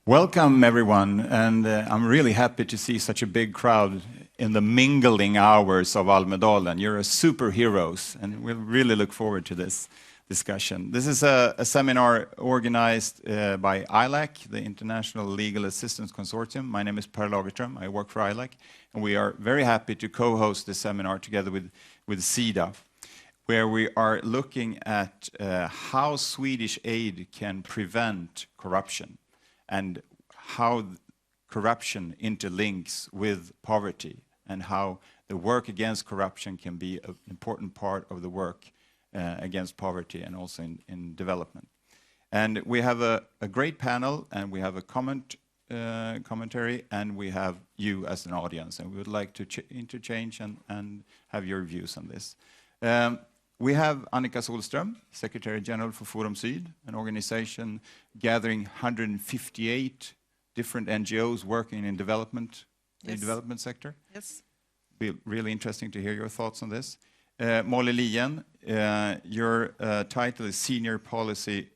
Welcome, everyone, and I'm really happy to see such a big crowd in the mingling hours of Almedalen. You're superheroes, and we really look forward to this discussion. This is a seminar organized by ILAC, the International Legal Assistance Consortium. My name is Per Lagerström. I work for ILAC, and we are very happy to co-host this seminar together with SIDA, where we are looking at how Swedish aid can prevent corruption and how corruption interlinks with poverty and how the work against corruption can be an important part of the work against poverty and also in development. And we have a great panel, and we have a commentary, and we have you as an audience, and we would like to interchange and have your views on this. We have Annika Solström, Secretary General for Forum Syd, an organization gathering 158 different NGOs working in development, in the development sector. Yes. Be really interesting to hear your thoughts on this. Molly Lien, your title is Senior Policy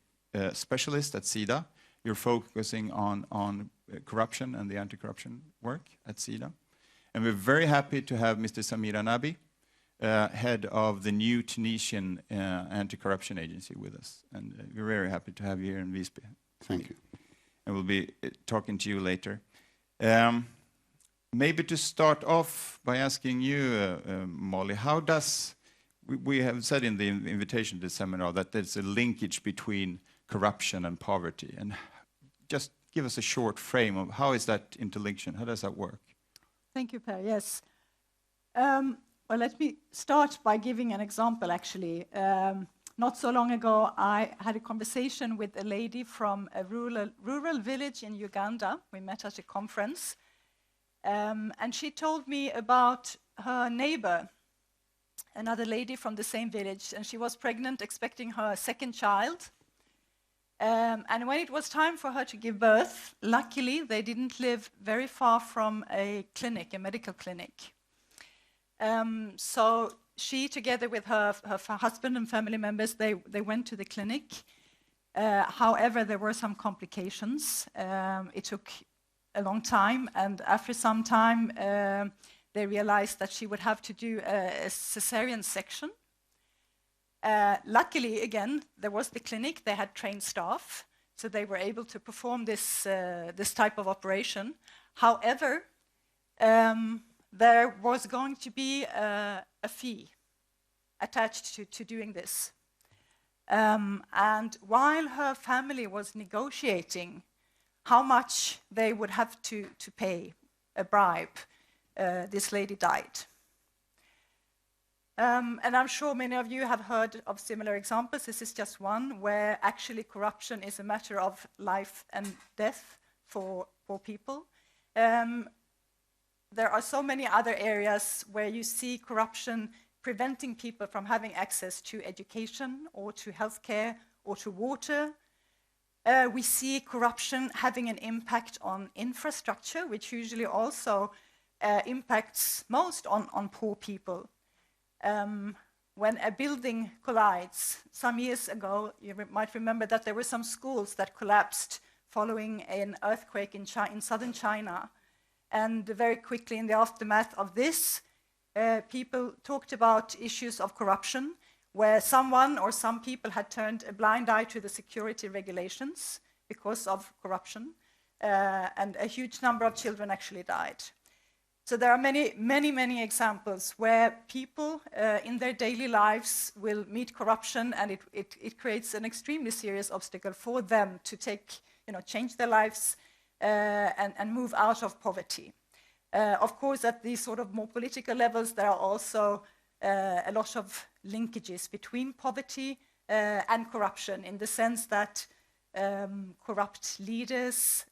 Specialist at SIDA. You're focusing on corruption and the anti-corruption work at SIDA. And we're very happy to have Mr. Samir Anabi, head of the new Tunisian anti-corruption agency with us. And we're very happy to have you here in Visby. Thank you. And we'll be talking to you later. Maybe to start off by asking you, Molly, how does, we have said in the invitation to the seminar that there's a linkage between corruption and poverty. And just give us a short frame of how is that interlinkation, how does that work? Thank you, Per. Yes. Well, let me start by giving an example, actually. Not so long ago, I had a conversation with a lady from a rural village in Uganda. We met at a conference. And she told me about her neighbor, another lady from the same village, and she was pregnant, expecting her second child. And when it was time for her to give birth, luckily, they didn't live very far from a clinic, a medical clinic. So she, together with her husband and family members, they went to the clinic. However, there were some complications. It took a long time, and after some time, they realized that she would have to do a cesarean section. Luckily, again, there was the clinic. They had trained staff, so they were able to perform this type of operation. However, there was going to be a fee attached to doing this. And while her family was negotiating how much they would have to pay, a bribe, this lady died. And I'm sure many of you have heard of similar examples. This is just one where actually corruption is a matter of life and death for people. There are so many other areas where you see corruption preventing people from having access to education or to healthcare or to water. We see corruption having an impact on infrastructure, which usually also impacts most on poor people. When a building collides, some years ago, you might remember that there were some schools that collapsed following an earthquake in southern China. And very quickly in the aftermath of this, people talked about issues of corruption, where someone or some people had turned a blind eye to the security regulations because of corruption, and a huge number of children actually died. So there are many examples where people in their daily lives will meet corruption, and it creates an extremely serious obstacle for them to change their lives and move out of poverty. Of course, at these sort of more political levels, there are also a lot of linkages between poverty and corruption, in the sense that corrupt leaders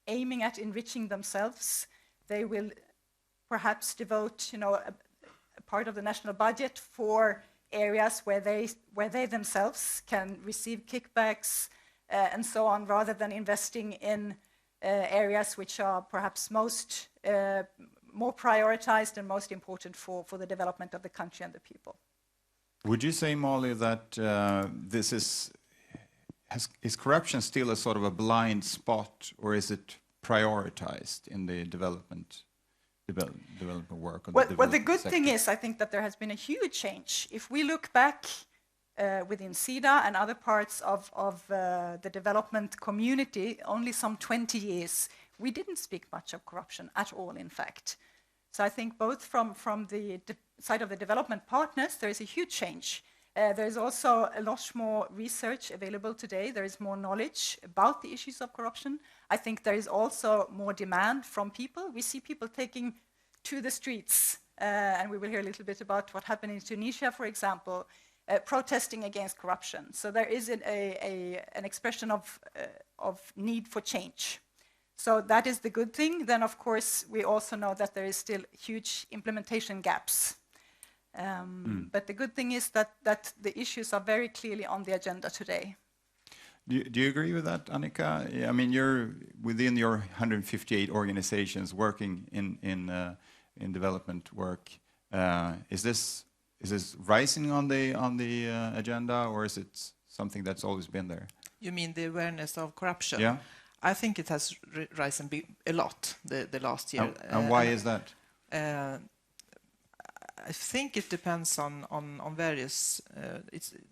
aiming at enriching themselves, they will perhaps devote a part of the national budget for areas where they themselves can receive kickbacks and so on, rather than investing in areas which are perhaps more prioritized and most important for the development of the country and the people. Would you say, Molly, that this is is corruption still a sort of a blind spot, or is it prioritized in the development work? Well, the good thing is, I think that there has been a huge change. If we look back within SIDA and other parts of the development community, only some 20 years, we didn't speak much of corruption at all, in fact. So I think both from the side of the development partners, there is a huge change. There is also a lot more research available today. There is more knowledge about the issues of corruption. I think there is also more demand from people. We see people taking to the streets, and we will hear a little bit about what happened in Tunisia, for example, protesting against corruption. So there is an expression of need for change. So that is the good thing. Then, of course, we also know that there is still huge implementation gaps. But the good thing is that the issues are very clearly on the agenda today. Do you agree with that, Annika? I mean, you're within your 158 organizations working in development work. Is this rising on the agenda, or is it something that's always been there? You mean the awareness of corruption? Yeah. I think it has risen a lot the last year. And why is that? I think it depends on various.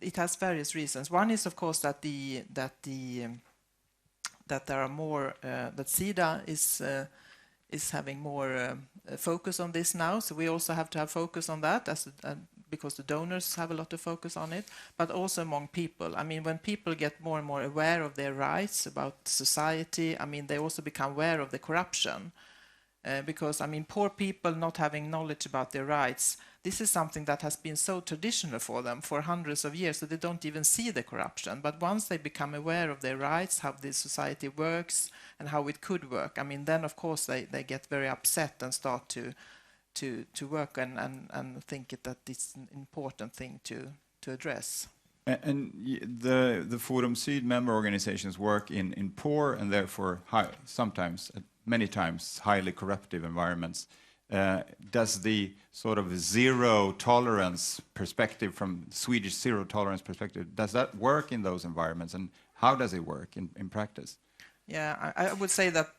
It has various reasons. One is, of course, that there are more that SIDA is having more focus on this now. So we also have to have focus on that because the donors have a lot of focus on it, but also among people. I mean, when people get more and more aware of their rights about society, I mean, they also become aware of the corruption. Because, I mean, poor people not having knowledge about their rights, this is something that has been so traditional for them for hundreds of years, so they don't even see the corruption. But once they become aware of their rights, how the society works and how it could work, I mean, then, of course, they get very upset and start to work and think that it's an important thing to address. And the Forum Syd member organizations work in poor and therefore many times highly corruptive environments. Does the sort of zero tolerance perspective from Swedish zero tolerance perspective, does that work in those environments, and how does it work in practice? Yeah, I would say that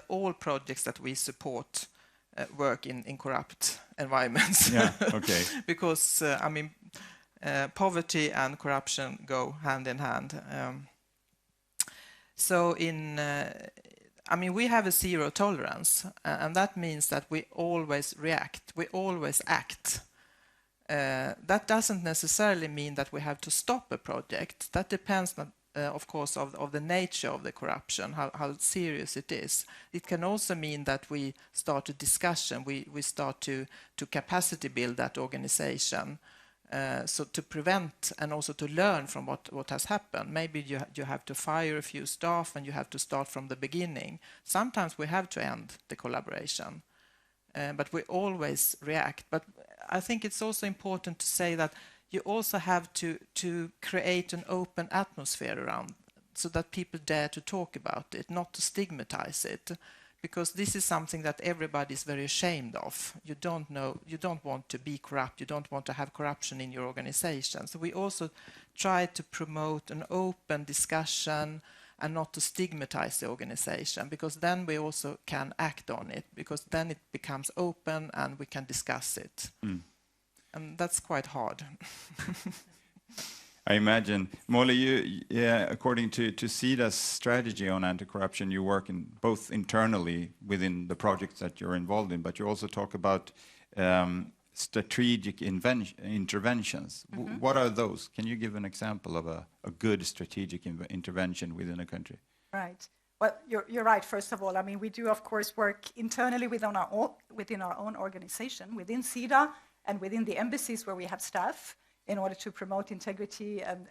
all projects that we support work in corrupt environments. Yeah, okay. Because I mean, poverty and corruption go hand in hand. So I mean, we have a zero tolerance, and that means that we always react, we always act. That doesn't necessarily mean that we have to stop a project. That depends, of course, of the nature of the corruption, how serious it is. It can also mean that we start a discussion, we start to capacity build that organization. So to prevent and also to learn from what has happened. Maybe you have to fire a few staff and you have to start from the beginning. Sometimes we have to end the collaboration, but we always react. But I think it's also important to say that you also have to create an open atmosphere around so that people dare to talk about it, not to stigmatize it. Because this is something that everybody is very ashamed of. You don't want to be corrupt, you don't want to have corruption in your organization. So we also try to promote an open discussion and not to stigmatize the organization, because then we also can act on it, because then it becomes open and we can discuss it. And that's quite hard. I imagine. Molly, according to SIDA's strategy on anti-corruption, you work both internally within the projects that you're involved in, but you also talk about strategic interventions. What are those? Can you give an example of a good strategic intervention within a country? Right. Well, you're right, first of all. I mean, we do, of course, work internally within our own organization, within SIDA and within the embassies where we have staff, in order to promote integrity and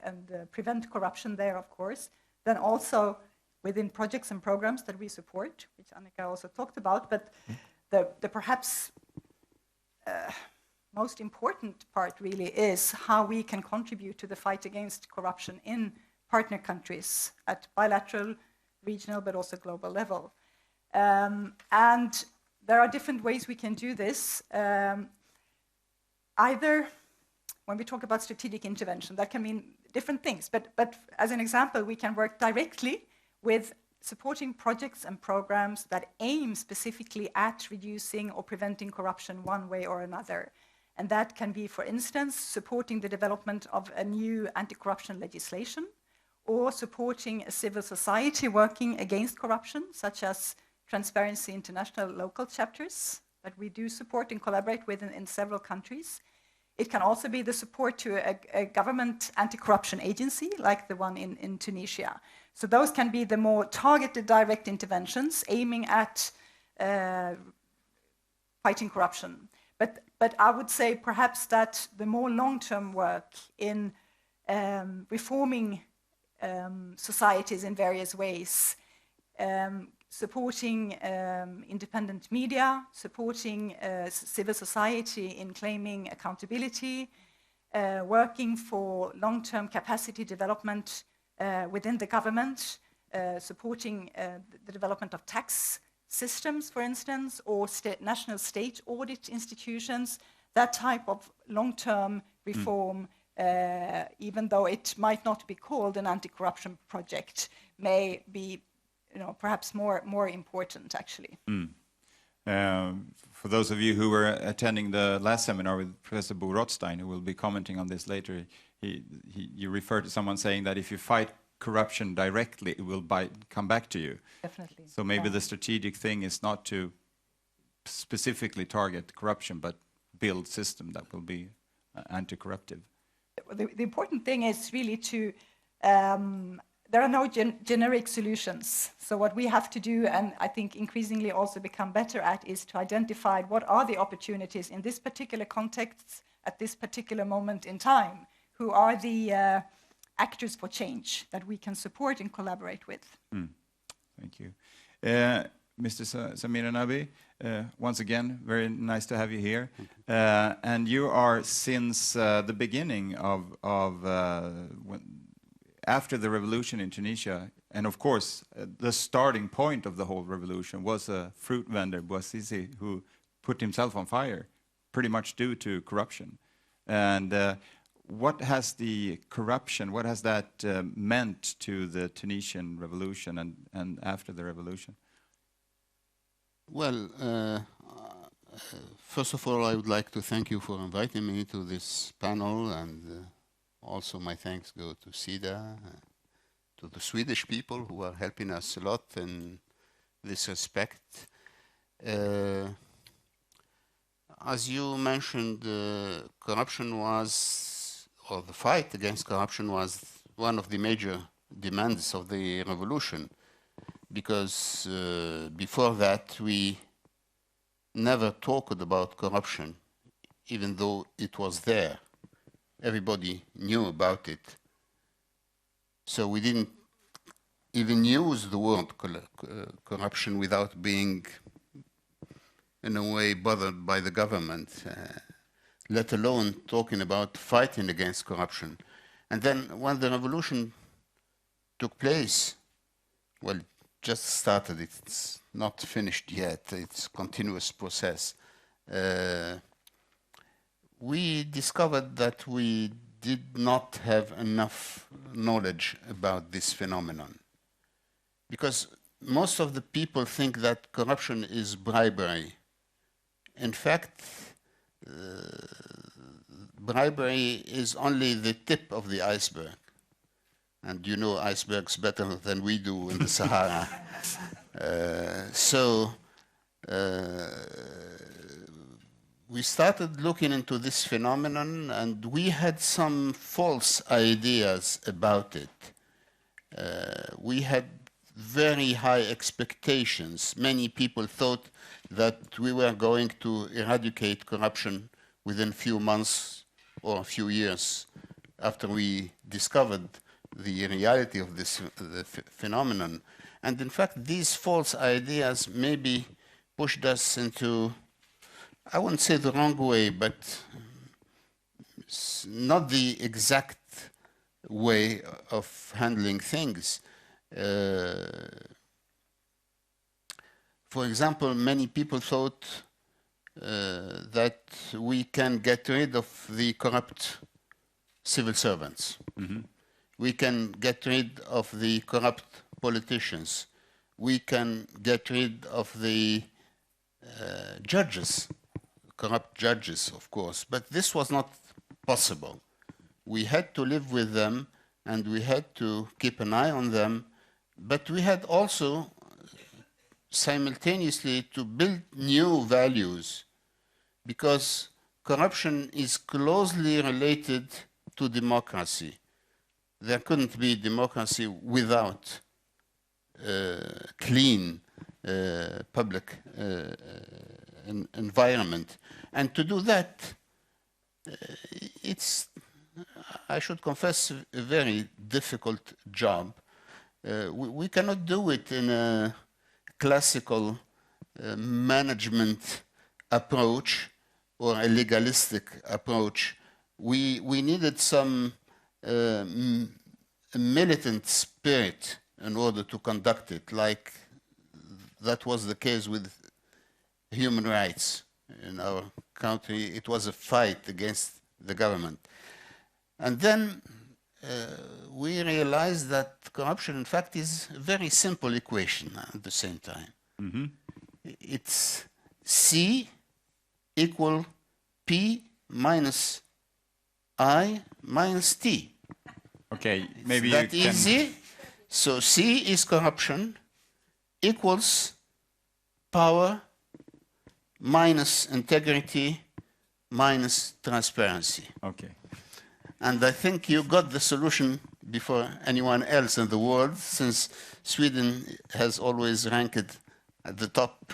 prevent corruption there, of course. Then also within projects and programs that we support, which Annika also talked about. But the perhaps most important part really is how we can contribute to the fight against corruption in partner countries at bilateral, regional, but also global level. And there are different ways we can do this. Either when we talk about strategic intervention, that can mean different things. But as an example, we can work directly with supporting projects and programs that aim specifically at reducing or preventing corruption one way or another. And that can be, for instance, supporting the development of a new anti-corruption legislation, or supporting a civil society working against corruption, such as Transparency International local chapters that we do support and collaborate with in several countries. It can also be the support to a government anti-corruption agency, like the one in Tunisia. So those can be the more targeted direct interventions aiming at fighting corruption. But I would say perhaps that the more long-term work in reforming societies in various ways, supporting independent media, supporting civil society in claiming accountability, working for long-term capacity development within the government, supporting the development of tax systems, for instance, or national state audit institutions, that type of long-term reform, even though it might not be called an anti-corruption project, may be perhaps more important, actually. For those of you who were attending the last seminar with Professor Bo Rothstein, who will be commenting on this later, you referred to someone saying that if you fight corruption directly, it will come back to you. Definitely. So maybe the strategic thing is not to specifically target corruption, but build system that will be anti-corruptive. The important thing is really to, there are no generic solutions. So what we have to do, and I think increasingly also become better at, is to identify what are the opportunities in this particular context, at this particular moment in time, who are the actors for change that we can support and collaborate with. Thank you. Mr. Samir Nabi, once again, very nice to have you here. And you are, since the beginning after the revolution in Tunisia, and of course, the starting point of the whole revolution was a fruit vendor, Bouazizi, who put himself on fire, pretty much due to corruption. And what has the corruption, what has that meant to the Tunisian revolution and after the revolution? Well, first of all, I would like to thank you for inviting me to this panel, and also my thanks go to SIDA, to the Swedish people who are helping us a lot in this respect. As you mentioned, corruption was, or the fight against corruption was one of the major demands of the revolution, because before that we never talked about corruption, even though it was there. Everybody knew about it. So we didn't even use the word corruption without being, in a way, bothered by the government, let alone talking about fighting against corruption. And then when the revolution took place, well, it just started, it's not finished yet, it's a continuous process. We discovered that we did not have enough knowledge about this phenomenon. Because most of the people think that corruption is bribery. In fact, bribery is only the tip of the iceberg. And you know icebergs better than we do in the Sahara. We started looking into this phenomenon, and we had some false ideas about it. We had very high expectations. Many people thought that we were going to eradicate corruption within a few months or a few years after we discovered the reality of this phenomenon. And in fact, these false ideas maybe pushed us into, I wouldn't say the wrong way, but not the exact way of handling things. For example, many people thought that we can get rid of the corrupt civil servants. Mm-hmm. We can get rid of the corrupt politicians. We can get rid of the judges, corrupt judges, of course. But this was not possible. We had to live with them, and we had to keep an eye on them. But we had also simultaneously to build new values, because corruption is closely related to democracy. There couldn't be democracy without clean public environment. And to do that, it's, I should confess, a very difficult job. We cannot do it in a classical management approach or a legalistic approach. We needed some militant spirit in order to conduct it, like that was the case with human rights in our country. It was a fight against the government. And then we realized that corruption, in fact, is a very simple equation at the same time. Mm-hmm. It's C equal P minus I minus T. Okay, maybe it's you that can... easy. So C is corruption equals power minus integrity minus transparency. Okay. And I think you got the solution before anyone else in the world, since Sweden has always ranked at the top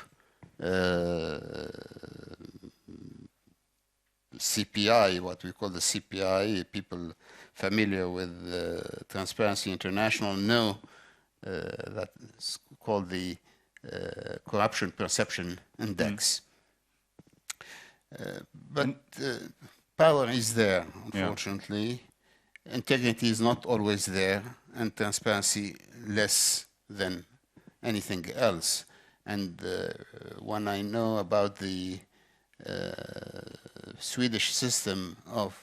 CPI, what we call the CPI. People familiar with Transparency International know that's called the Corruption Perception Index. But power is there, unfortunately. Yeah. Integrity is not always there, and transparency less than anything else. And when I know about the Swedish system of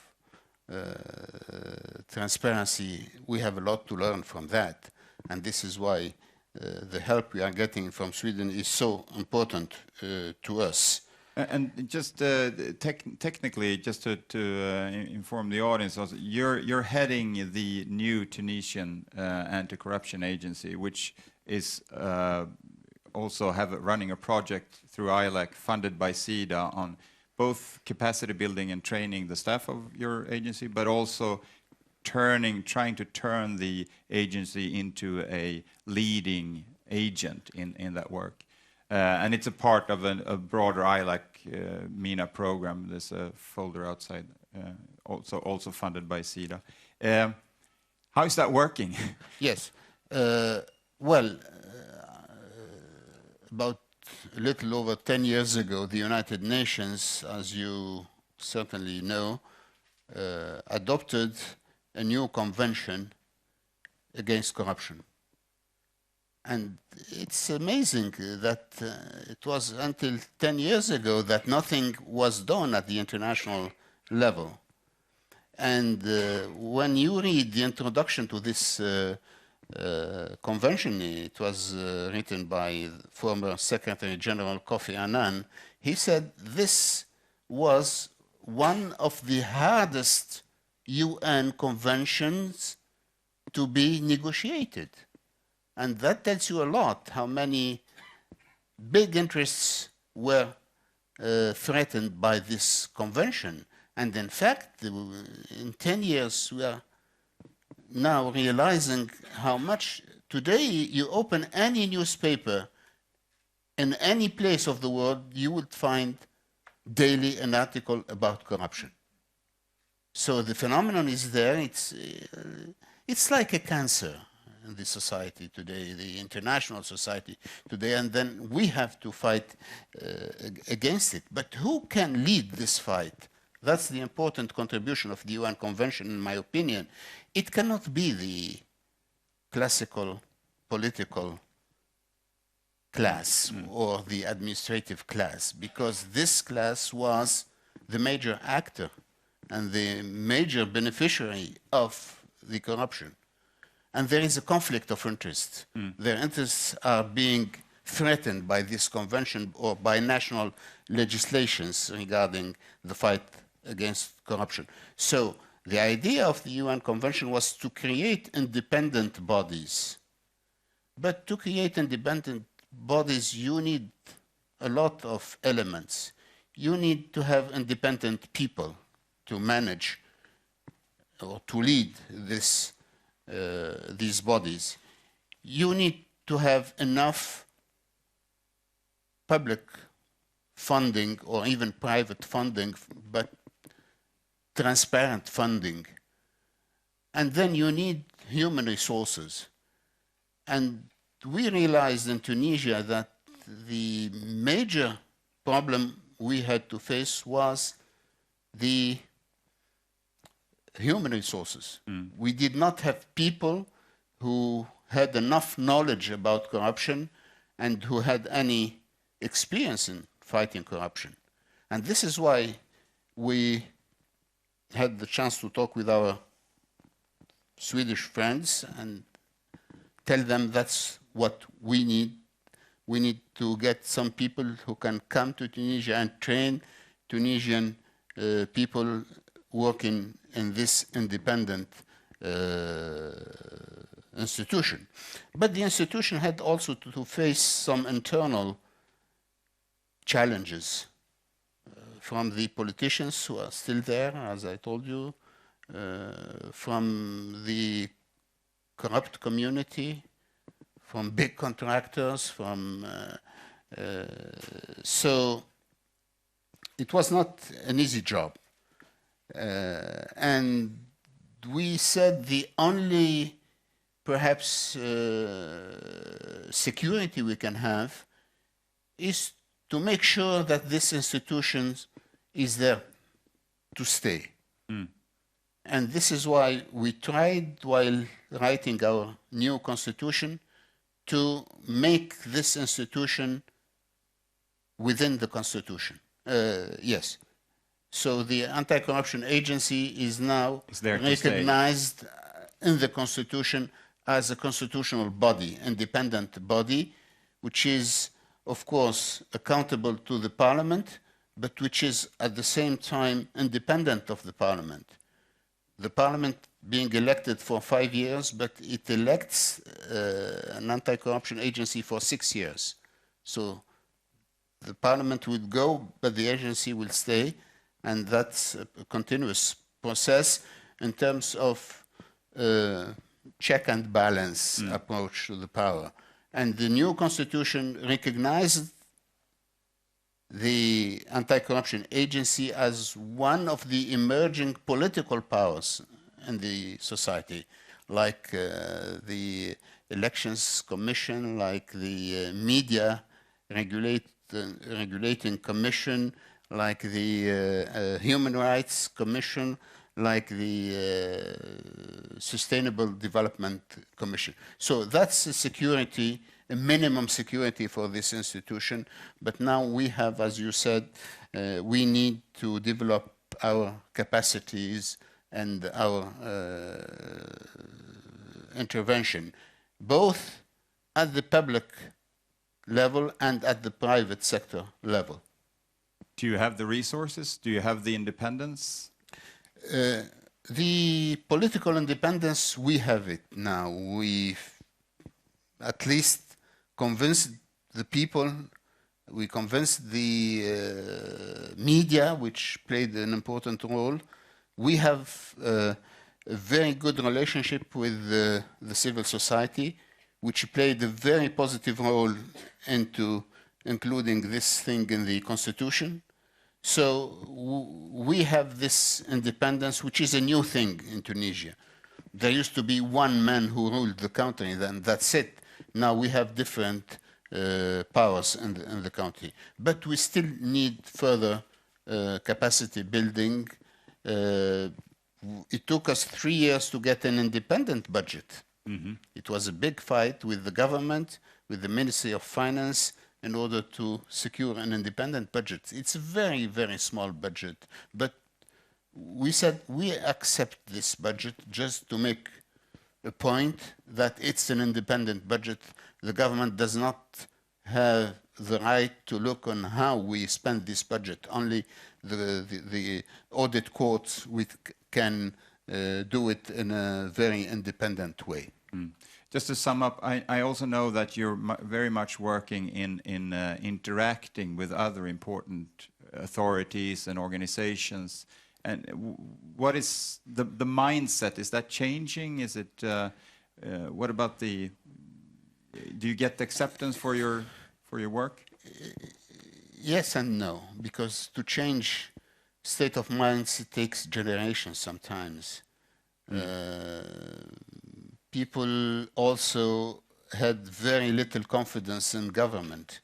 transparency, we have a lot to learn from that. And this is why the help we are getting from Sweden is so important to us. And just technically, just to inform the audience, also, you're heading the new Tunisian anti-corruption agency, which is also running a project through ILEC funded by SIDA on both capacity building and training the staff of your agency, but also trying to turn the agency into a leading agent in that work. And it's a part of a broader ILAC MENA program. There's a folder outside, also funded by SIDA. How is that working? Yes. Well, about a little over 10 years ago, the United Nations, as you certainly know, adopted a new convention against corruption. And it's amazing that it was until 10 years ago that nothing was done at the international level. And when you read the introduction to this convention, it was written by former Secretary General Kofi Annan. He said this was one of the hardest UN conventions to be negotiated. And that tells you a lot, how many big interests were threatened by this convention. And in fact, in 10 years, we are now realizing how much. Today, you open any newspaper in any place of the world, you would find daily an article about corruption. So the phenomenon is there. It's like a cancer in the society today, the international society today, and then we have to fight against it. But who can lead this fight? That's the important contribution of the UN Convention, in my opinion. It cannot be the classical political class or the administrative class, because this class was the major actor and the major beneficiary of the corruption. and there is a conflict of interest. Their interests are being threatened by this convention or by national legislations regarding the fight against corruption. So the idea of the UN Convention was to create independent bodies. But to create independent bodies, you need a lot of elements. You need to have independent people to manage or to lead these bodies. You need to have enough public funding or even private funding, but transparent funding. And then you need human resources. And we realized in Tunisia that the major problem we had to face was the human resources. We did not have people who had enough knowledge about corruption and who had any experience in fighting corruption. And this is why we had the chance to talk with our Swedish friends and tell them that's what we need. We need to get some people who can come to Tunisia and train Tunisian people working in this independent institution. But the institution had also to face some internal challenges from the politicians who are still there, as I told you, from the corrupt community, from big contractors, so it was not an easy job. And we said the only, perhaps, security we can have is to make sure that this institution is there to stay. And this is why we tried, while writing our new constitution, to make this institution within the constitution. Yes. So the anti-corruption agency is now recognized in the constitution as a constitutional body, independent body, which is, of course, accountable to the parliament, but which is at the same time independent of the parliament. The parliament being elected for 5 years, but it elects an anti-corruption agency for 6 years. So the parliament would go, but the agency will stay, and that's a continuous process in terms of check and balance approach to the power. And the new constitution recognized the anti-corruption agency as one of the emerging political powers in the society, like the elections commission, like the media regulating commission, like the human rights commission, like the sustainable development commission. So that's a security, a minimum security for this institution. But now we have, as you said, we need to develop our capacities and our intervention, both at the public level and at the private sector level. Do you have the resources? Do you have the independence? The political independence, we have it now. We've at least convinced the people, we convinced the media, which played an important role. We have a very good relationship with the civil society, which played a very positive role into including this thing in the constitution. So we have this independence, which is a new thing in Tunisia. There used to be one man who ruled the country, then that's it. Now we have different powers in the country. But we still need further capacity building. It took us 3 years to get an independent budget. It was a big fight with the government, with the Ministry of Finance, in order to secure an independent budget. It's a very, very small budget, but we said we accept this budget just to make a point that it's an independent budget. The government does not have the right to look on how we spend this budget. Only the audit courts can do it in a very independent way. Just to sum up, I also know that you're very much working in interacting with other important authorities and organizations. And what is the mindset? Is that changing? Is it? What about the? Do you get acceptance for your work? Yes and no, because to change state of minds, it takes generations sometimes. People also had very little confidence in government,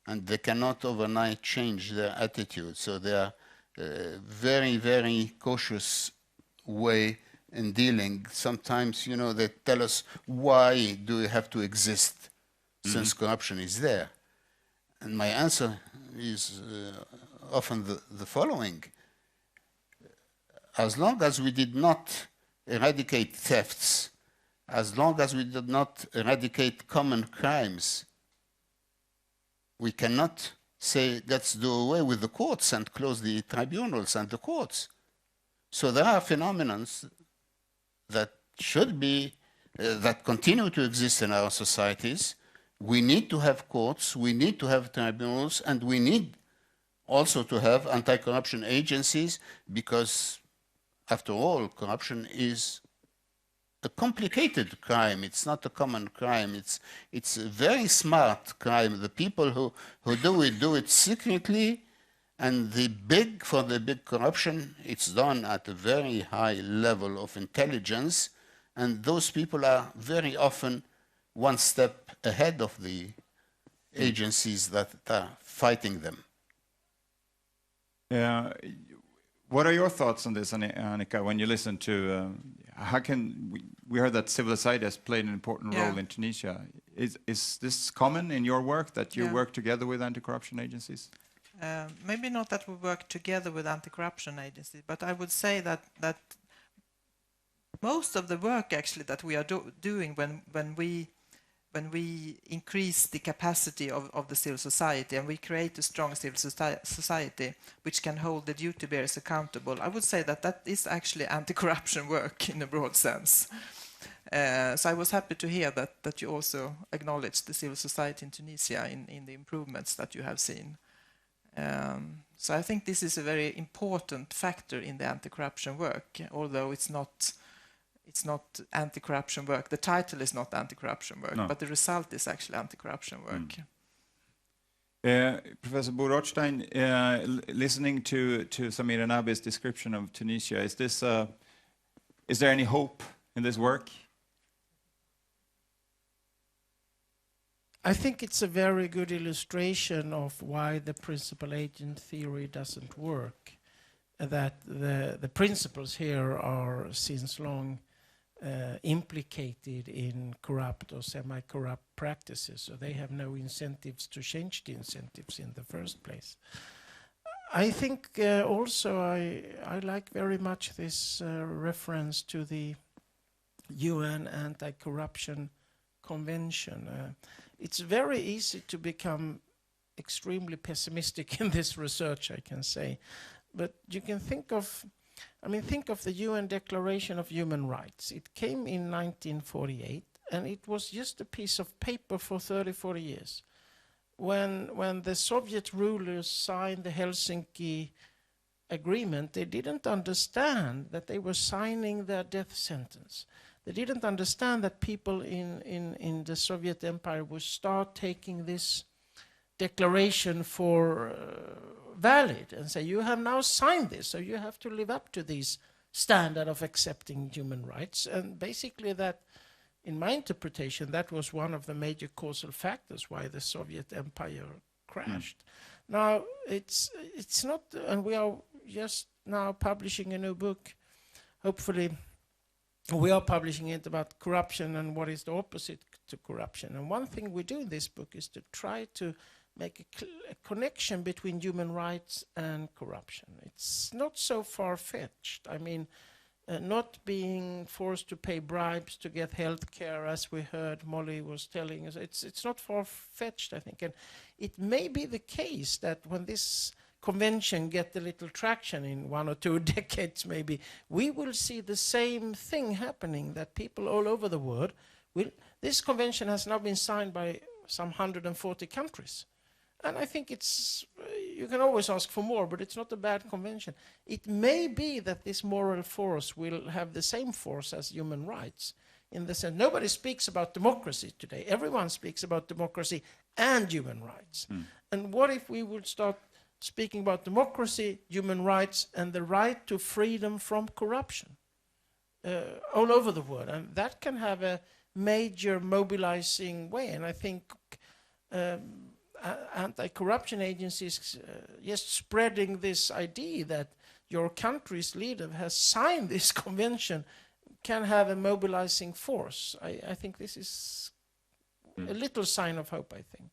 and they cannot overnight change their attitude. So they are very, very cautious way in dealing. Sometimes, you know, they tell us, why do we have to exist since corruption is there? And my answer is often the following. As long as we did not eradicate thefts, as long as we did not eradicate common crimes, we cannot say, let's do away with the courts and close the tribunals and the courts. So there are phenomena that should be, that continue to exist in our societies. We need to have courts, we need to have tribunals, and we need also to have anti-corruption agencies, because after all, corruption is a complicated crime. It's not a common crime. It's a very smart crime. The people who do it secretly, and for the big corruption, it's done at a very high level of intelligence, and those people are very often one step ahead of the agencies that are fighting them. What are your thoughts on this, Annika, when you listen to, we heard that civil society has played an important role in Tunisia. Is this common in your work, that you work together with anti-corruption agencies? Maybe not that we work together with anti-corruption agencies, but I would say that most of the work actually that we are doing when we increase the capacity of the civil society and we create a strong civil society which can hold the duty bearers accountable, I would say that is actually anti-corruption work in a broad sense. So I was happy to hear that you also acknowledged the civil society in Tunisia in the improvements that you have seen. So I think this is a very important factor in the anti-corruption work, although it's not anti-corruption work. The title is not anti-corruption work, but the result is actually anti-corruption work. Professor Bo Rothstein, listening to Samira Nabi's description of Tunisia, is there any hope in this work? I think it's a very good illustration of why the principal agent theory doesn't work. That the principles here are since long implicated in corrupt or semi-corrupt practices, so they have no incentives to change the incentives in the first place. I think also I like very much this reference to the UN Anti-Corruption Convention. It's very easy to become extremely pessimistic in this research, I can say. But you can think of the UN Declaration of Human Rights. It came in 1948, and it was just a piece of paper for 30, 40 years. When the Soviet rulers signed the Helsinki Agreement, they didn't understand that they were signing their death sentence. They didn't understand that people in the Soviet Empire would start taking this declaration for valid and say, you have now signed this, so you have to live up to these standard of accepting human rights. And basically that, in my interpretation, that was one of the major causal factors why the Soviet Empire crashed. Now, it's not, and we are just now publishing a new book, hopefully. We are publishing it about corruption and what is the opposite to corruption. And one thing we do in this book is to try to make a connection between human rights and corruption. It's not so far-fetched. I mean, not being forced to pay bribes to get health care, as we heard Molly was telling us. It's not far-fetched, I think. And it may be the case that when this convention get a little traction in 1 or 2 decades maybe, we will see the same thing happening, that people all over the world will... This convention has now been signed by some 140 countries. And I think it's, you can always ask for more, but it's not a bad convention. It may be that this moral force will have the same force as human rights, in the sense, nobody speaks about democracy today. Everyone speaks about democracy and human rights. And what if we would start speaking about democracy, human rights, and the right to freedom from corruption all over the world? And that can have a major mobilizing way. And I think anti-corruption agencies just spreading this idea that your country's leader has signed this convention can have a mobilizing force. I think this is a little sign of hope, I think.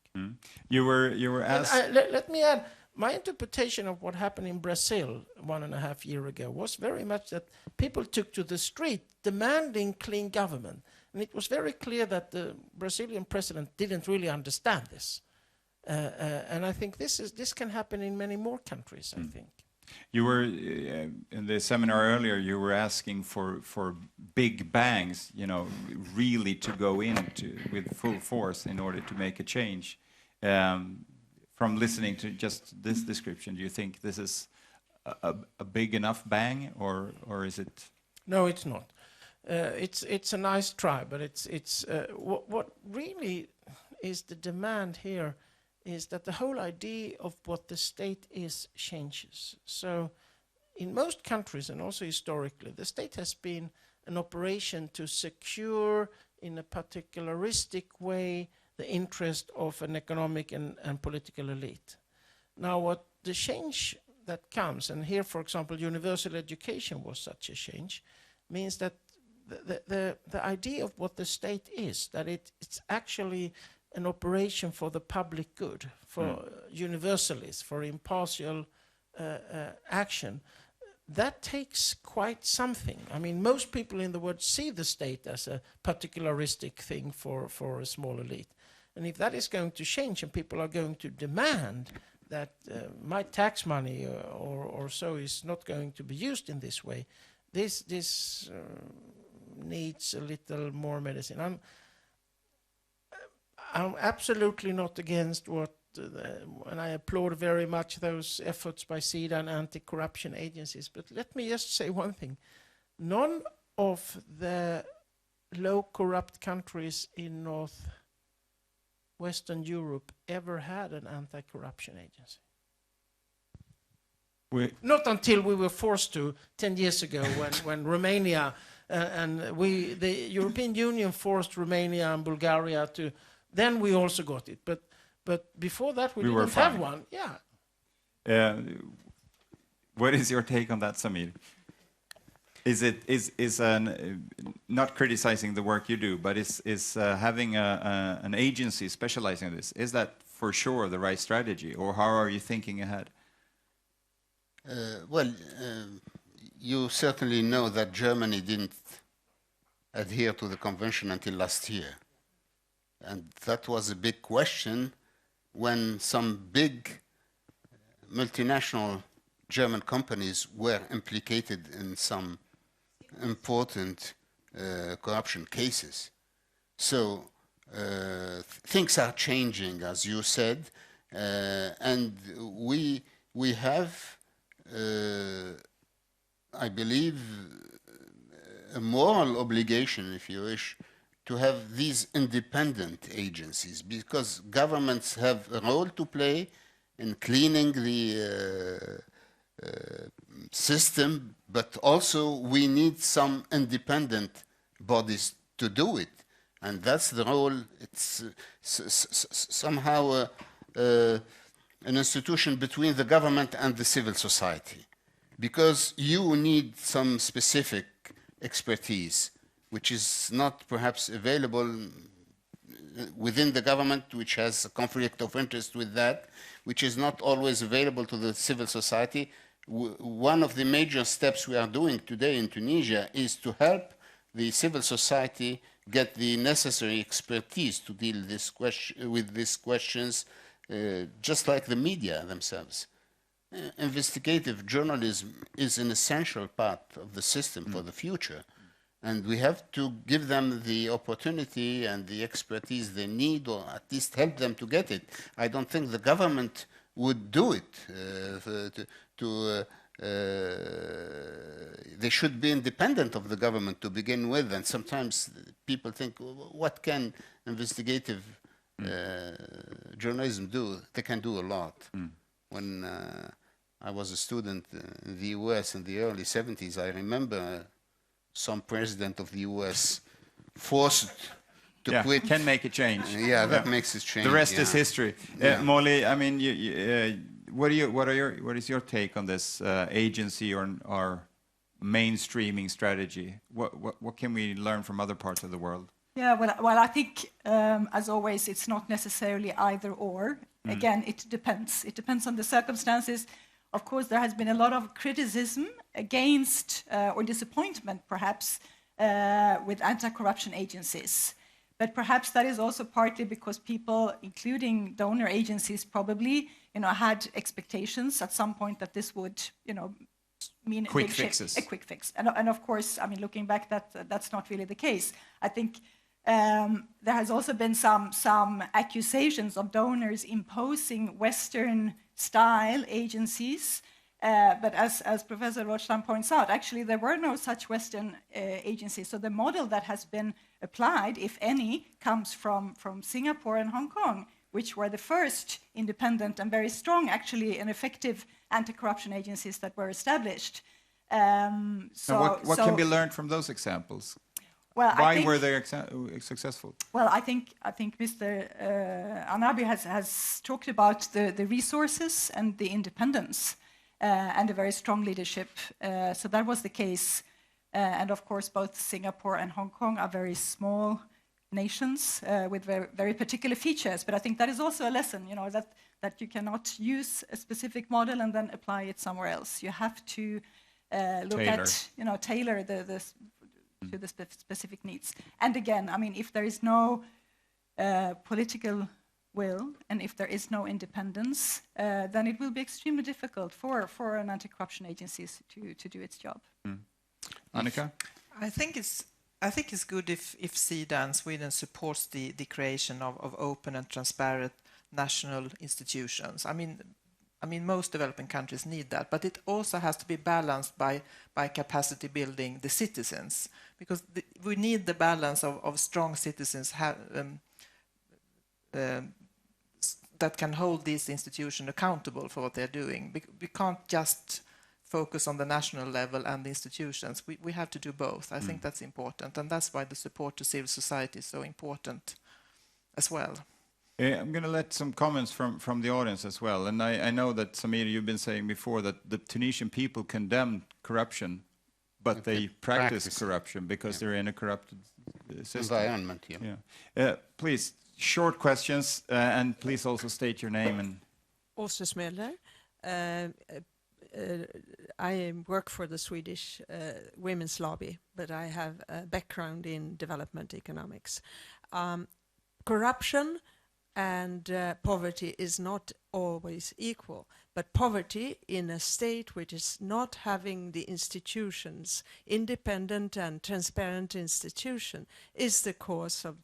You were asked... Let me add, my interpretation of what happened in Brazil 1.5 years ago was very much that people took to the street demanding clean government. And it was very clear that the Brazilian president didn't really understand this. And I think this can happen in many more countries, I think. You were, in the seminar earlier, you were asking for big bangs, you know, really to go into with full force in order to make a change. From listening to just this description, do you think this is a big enough bang, or is it? No, it's not. It's a nice try, but it's what really is the demand here is that the whole idea of what the state is changes. So in most countries, and also historically, the state has been an operation to secure in a particularistic way the interest of an economic and political elite. Now what the change that comes, and here for example universal education was such a change, means that the idea of what the state is, that it's actually an operation for the public good, for universalists, for impartial action, that takes quite something. I mean, most people in the world see the state as a particularistic thing for a small elite. And if that is going to change and people are going to demand that my tax money or so is not going to be used in this way, this needs a little more medicine. I'm absolutely not against what, and I applaud very much those efforts by SIDA and anti-corruption agencies. But let me just say one thing. None of the low corrupt countries in Western Europe ever had an anti-corruption agency. Not until we were forced to 10 years ago when Romania and the European Union forced Romania and Bulgaria to. Then we also got it, but before that we didn't have one. Yeah. What is your take on that, Samir? Is not criticizing the work you do, but is having an agency specializing in this, is that for sure the right strategy, or how are you thinking ahead? Well, you certainly know that Germany didn't adhere to the convention until last year. And that was a big question when some big multinational German companies were implicated in some important corruption cases. So things are changing, as you said, and we have, I believe, a moral obligation, if you wish, to have these independent agencies, because governments have a role to play in cleaning the system, but also we need some independent bodies to do it. And that's the role. It's somehow an institution between the government and the civil society, because you need some specific expertise which is not perhaps available within the government, which has a conflict of interest with that, which is not always available to the civil society, one of the major steps we are doing today in Tunisia is to help the civil society get the necessary expertise to deal with these questions, just like the media themselves. Investigative journalism is an essential part of the system for the future. And we have to give them the opportunity and the expertise they need, or at least help them to get it. I don't think the government would do it. They should be independent of the government to begin with. And sometimes people think, what can investigative journalism do? They can do a lot. When I was a student in the US in the early 70s, I remember some president of the US forced to quit. Can make a change. That makes a change. The rest is history. Molly, I mean, what is your take on this agency or mainstreaming strategy? What can we learn from other parts of the world? Yeah, well, I think, as always, it's not necessarily either or. Again, it depends. It depends on the circumstances. Of course, there has been a lot of criticism against, or disappointment, perhaps, with anti-corruption agencies. But perhaps that is also partly because people, including donor agencies, probably, had expectations at some point that this would, mean a quick fix. And of course, I mean, looking back, that's not really the case. I think there has also been some accusations of donors imposing Western-style agencies. But as Professor Rothstein points out, actually there were no such Western agencies. So the model that has been applied, if any, comes from Singapore and Hong Kong, which were the first independent and very strong, actually, and effective anti-corruption agencies that were established. What can be learned from those examples? Well, why were they successful? Well, I think Mr. Anabi has talked about the resources and the independence and a very strong leadership. So that was the case. And of course, both Singapore and Hong Kong are very small nations with very, very particular features. But I think that is also a lesson, that you cannot use a specific model and then apply it somewhere else. You have to tailor to the specific needs. And again, I mean, if there is no political will and if there is no independence, then it will be extremely difficult for an anti-corruption agency to do its job. Annika? I think it's good if SIDA and Sweden supports the creation of open and transparent national institutions. I mean, most developing countries need that, but it also has to be balanced by capacity building the citizens, because we need the balance of strong citizens that can hold these institutions accountable for what they're doing. We can't just focus on the national level and the institutions. We have to do both. I think that's important, and that's why the support to civil society is so important as well. I'm going to let some comments from the audience as well. And I know that, Samir, you've been saying before that the Tunisian people condemn corruption, but they practice corruption because they're in a corrupted system. Environment, please, short questions, and please also state your name. And Åsa Smeller. I work for the Swedish women's lobby, but I have a background in development economics. Corruption and poverty is not always equal, but poverty in a state which is not having the institutions, independent and transparent institution, is the cause of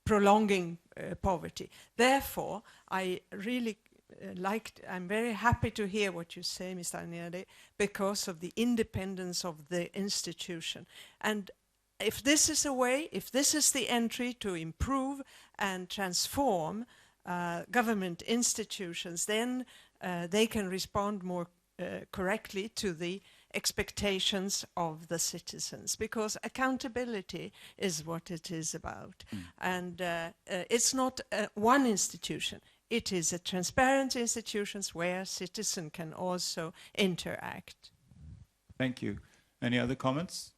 prolonging poverty. Therefore, I really I'm very happy to hear what you say, Mr. Agnelli, because of the independence of the institution. And if this is a way, if this is the entry to improve and transform government institutions, then they can respond more correctly to the expectations of the citizens, because accountability is what it is about. And it's not one institution. It is a transparent institutions where citizens can also interact. Thank you. Any other comments?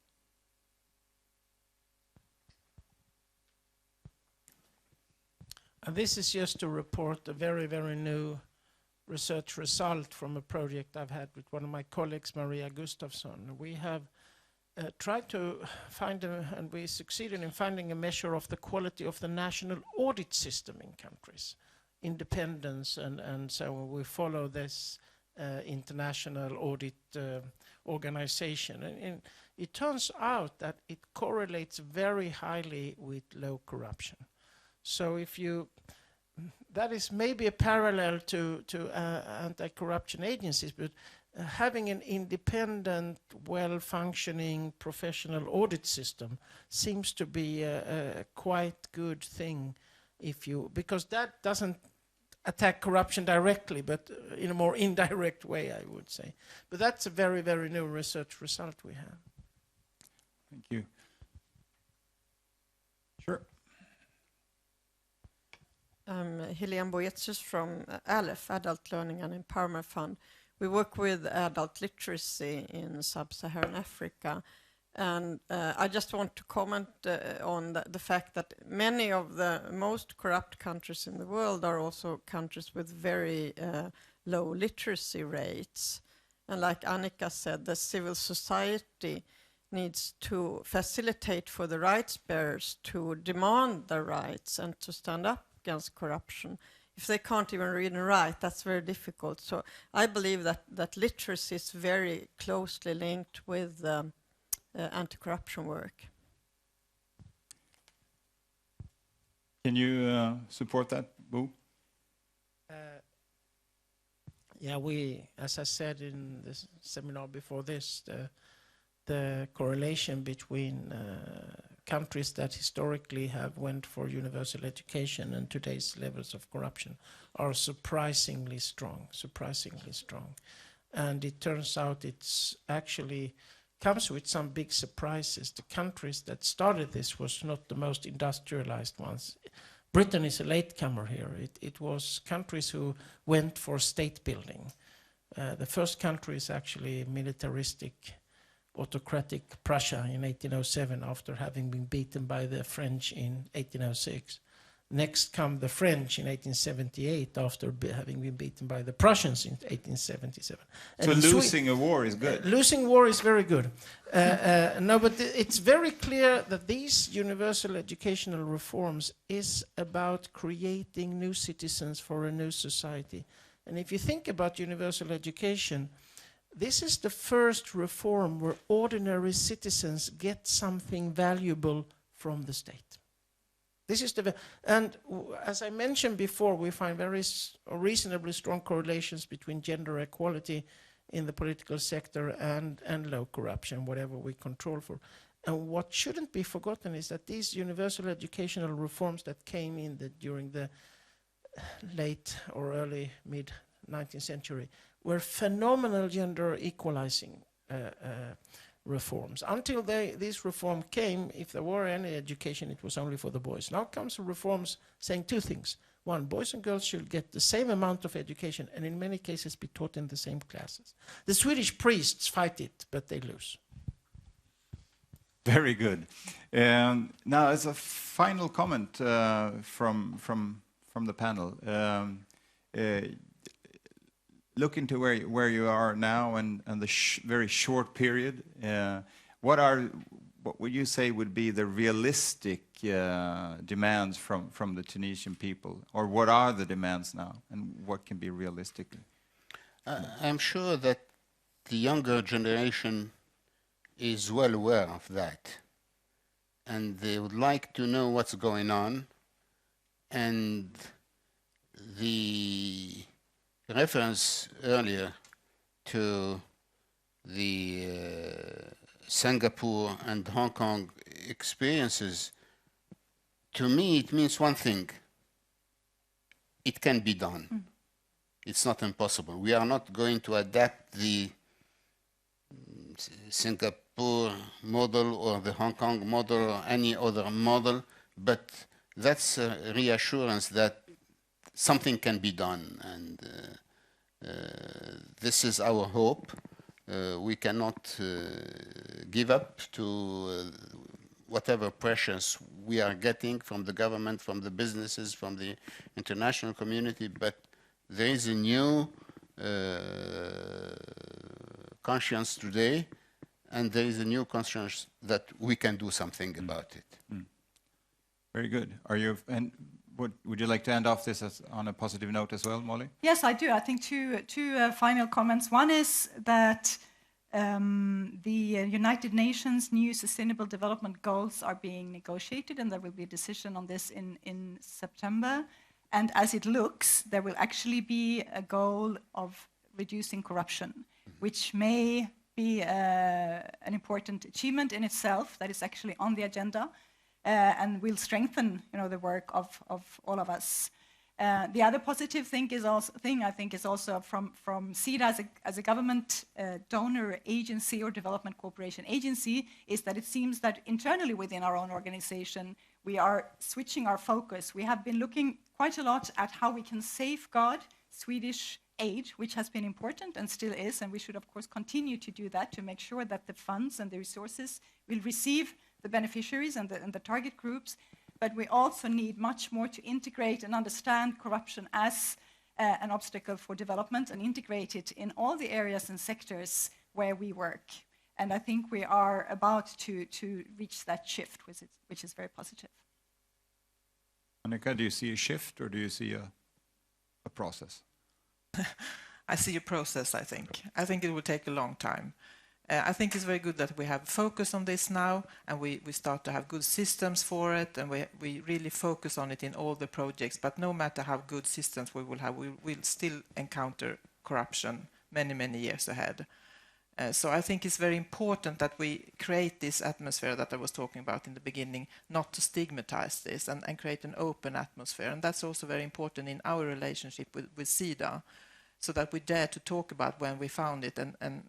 This is just to report a very, very new research result from a project I've had with one of my colleagues, Maria Gustafsson. We have tried to find, and we succeeded in finding a measure of the quality of the national audit system in countries, independence, and so we follow this international audit organization. And it turns out that it correlates very highly with low corruption. So if you, that is maybe a parallel to anti-corruption agencies, but having an independent, well-functioning professional audit system seems to be a quite good thing, because that doesn't attack corruption directly, but in a more indirect way, I would say. But that's a very, very new research result we have. Thank you. Sure. Helene Boetius from ALEF, Adult Learning and Empowerment Fund. We work with adult literacy in sub-Saharan Africa. And I just want to comment on the fact that many of the most corrupt countries in the world are also countries with very low literacy rates. And like Annika said, the civil society needs to facilitate for the rights bearers to demand their rights and to stand up against corruption. If they can't even read and write, that's very difficult. So I believe that literacy is very closely linked with anti-corruption work. Can you support that, Bo? Yeah, as I said in this seminar before this, the correlation between countries that historically have went for universal education and today's levels of corruption are surprisingly strong. And it turns out it's actually comes with some big surprises. The countries that started this was not the most industrialized ones. Britain is a latecomer here. It was countries who went for state building. The first country is actually militaristic, autocratic Prussia in 1807 after having been beaten by the French in 1806. Next come the French in 1878 after having been beaten by the Prussians in 1877. So losing a war is good. Losing war is very good. No, but it's very clear that these universal educational reforms is about creating new citizens for a new society. And if you think about universal education, this is the first reform where ordinary citizens get something valuable from the state. This is as I mentioned before, we find very reasonably strong correlations between gender equality in the political sector and low corruption, whatever we control for. And what shouldn't be forgotten is that these universal educational reforms that came in during the late or early mid-19th century were phenomenal gender equalizing reforms. Until this reform came, if there were any education, it was only for the boys. Now comes reforms saying two things. One, boys and girls should get the same amount of education and in many cases be taught in the same classes. The Swedish priests fight it, but they lose. Very good. Now, as a final comment from the panel, look into where you are now and the very short period. What would you say would be the realistic demands from the Tunisian people, or what are the demands now, and what can be realistic? I'm sure that the younger generation is well aware of that, and they would like to know what's going on, and the reference earlier to the Singapore and Hong Kong experiences, to me it means one thing: it can be done. It's not impossible. We are not going to adapt the Singapore model or the Hong Kong model or any other model, but that's a reassurance that something can be done, and this is our hope. We cannot give up to whatever pressures we are getting from the government, from the businesses, from the international community, but There is a new conscience today, and there is a new conscience that we can do something about it. Very good. And would you like to end off this on a positive note as well, Molly? Yes, I do. I think two final comments. One is that the United Nations new Sustainable Development Goals are being negotiated, and there will be a decision on this in September. And as it looks, there will actually be a goal of reducing corruption, which may be an important achievement in itself that is actually on the agenda and will strengthen, the work of all of us. The other positive thing I think is also from SIDA as a government donor agency or development cooperation agency, is that it seems that internally within our own organization, we are switching our focus. We have been looking quite a lot at how we can safeguard Swedish aid, which has been important and still is, and we should of course continue to do that to make sure that the funds and the resources will receive the beneficiaries and the target groups. But we also need much more to integrate and understand corruption as an obstacle for development and integrate it in all the areas and sectors where we work. And I think we are about to reach that shift, which is very positive. Annika, do you see a shift or do you see a process? I see a process, I think. I think it will take a long time. I think it's very good that we have focus on this now, and we start to have good systems for it, and we really focus on it in all the projects. But no matter how good systems we will have, we will still encounter corruption many, many years ahead. So I think it's very important that we create this atmosphere that I was talking about in the beginning, not to stigmatize this and create an open atmosphere. And that's also very important in our relationship with SIDA, so that we dare to talk about when we found it and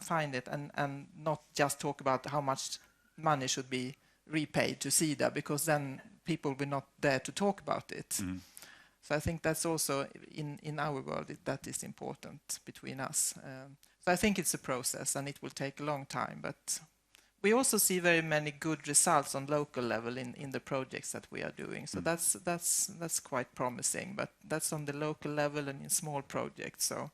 find it, and not just talk about how much money should be repaid to SIDA, because then people will not dare to talk about it. Mm-hmm. So I think that's also in our world that is important between us. So I think it's a process and it will take a long time, but we also see very many good results on local level in the projects that we are doing. So that's quite promising, but that's on the local level and in small projects. So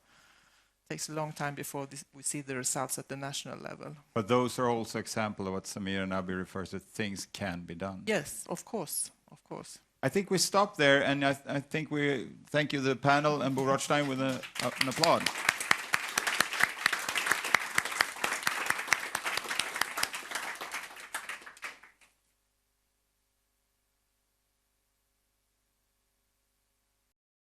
it takes a long time before we see the results at the national level. But those are also examples of what Samir and Abi refers to, things can be done. Yes, of course, of course. I think we stop there, and I think we thank you, the panel, and Bo Rothstein, with an applaud.